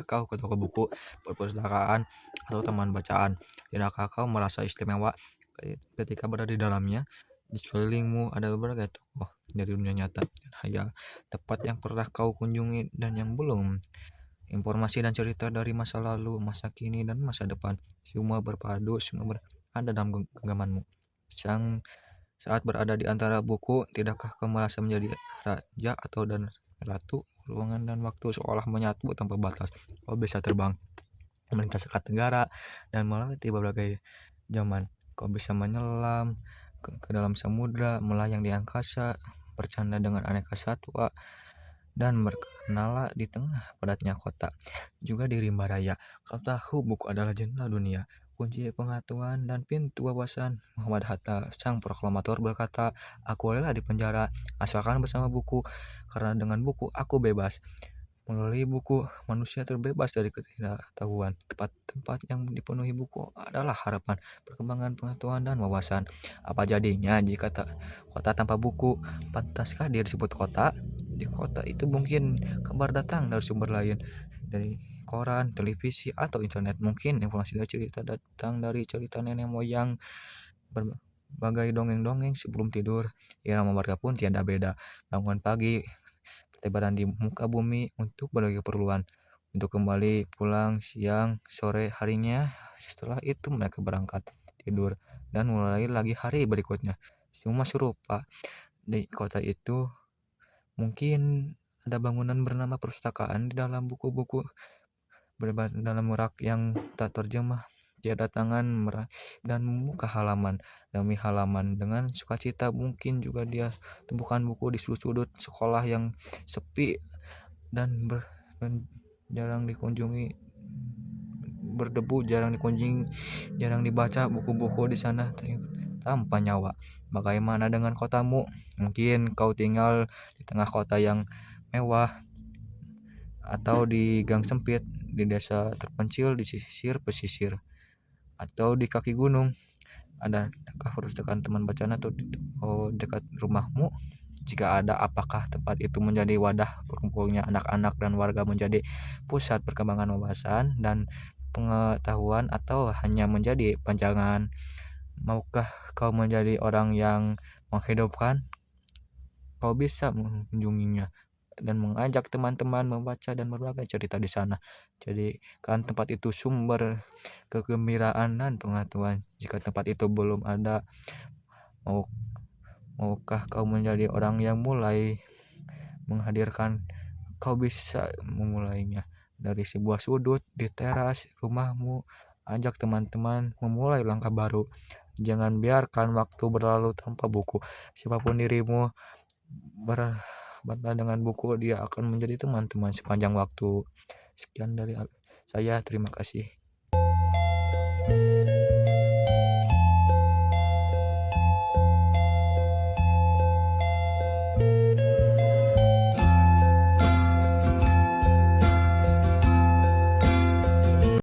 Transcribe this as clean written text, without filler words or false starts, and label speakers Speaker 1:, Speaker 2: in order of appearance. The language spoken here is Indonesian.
Speaker 1: kau ke toko buku, perpustakaan, atau taman bacaan? Tidakkah kau merasa istimewa ketika berada di dalamnya? Di sekelilingmu ada berbagai tokoh dari dunia nyata dan hayal, tempat yang pernah kau kunjungi dan yang belum. Informasi dan cerita dari masa lalu, masa kini, dan masa depan. Semua berpadu, semua ada dalam genggamanmu. Saat berada di antara buku, tidakkah kau merasa menjadi raja atau dan ratu? Ruangan dan waktu seolah menyatu tanpa batas. Kau bisa terbang, melintasi sekat negara, dan melewati berbagai zaman. Kau bisa menyelam ke dalam samudra, melayang di angkasa, bercanda dengan aneka satwa, dan berkenalan di tengah padatnya kota. Juga di rimba raya, kau tahu buku adalah jendela dunia, kunci pengetahuan dan pintu wawasan. Muhammad Hatta, sang proklamator berkata, aku rela di penjara asalkan bersama buku, karena dengan buku aku bebas. Melalui buku, manusia terbebas dari ketidaktahuan. Tempat-tempat yang dipenuhi buku adalah harapan, perkembangan pengetahuan dan wawasan. Apa jadinya jika kota tanpa buku? Pantaskah dia disebut kota? Di kota itu mungkin kabar datang dari sumber lain, dari koran, televisi, atau internet. Mungkin informasi dari cerita datang dari cerita nenek moyang, berbagai dongeng-dongeng sebelum tidur. Irama warga pun tiada beda. Bangun pagi, bertebaran di muka bumi untuk berbagai keperluan. Untuk kembali pulang siang, sore harinya. Setelah itu mereka berangkat, tidur, dan mulai lagi hari berikutnya. Semua serupa. Di kota itu mungkin ada bangunan bernama perpustakaan di dalam buku-buku dalam rak yang tak terjemah. Tiada tangan dan membuka halaman demi halaman dengan sukacita. Mungkin juga dia temukan buku di sudut-sudut sekolah yang sepi dan jarang dikunjungi, berdebu, jarang dikunjungi, jarang dibaca. Buku-buku di sana tanpa nyawa. Bagaimana dengan kotamu? Mungkin kau tinggal di tengah kota yang mewah, atau di gang sempit, di desa terpencil, di sisir pesisir, atau di kaki gunung. Adakah perpustakaan teman bacaan atau dekat rumahmu? Jika ada, apakah tempat itu menjadi wadah berkumpulnya anak-anak dan warga, menjadi pusat perkembangan wawasan dan pengetahuan, atau hanya menjadi panjangan? Maukah kau menjadi orang yang menghidupkan? Kau bisa mengunjunginya dan mengajak teman-teman membaca dan berbagai cerita di sana. Jadi kan tempat itu sumber kegembiraan dan pengetahuan. Jika tempat itu belum ada, maukah kau menjadi orang yang mulai menghadirkan? Kau bisa memulainya dari sebuah sudut di teras rumahmu. Ajak teman-teman memulai langkah baru. Jangan biarkan waktu berlalu tanpa buku. Siapapun dirimu, berada dengan buku, dia akan menjadi teman-teman sepanjang waktu. Sekian dari saya, terima kasih.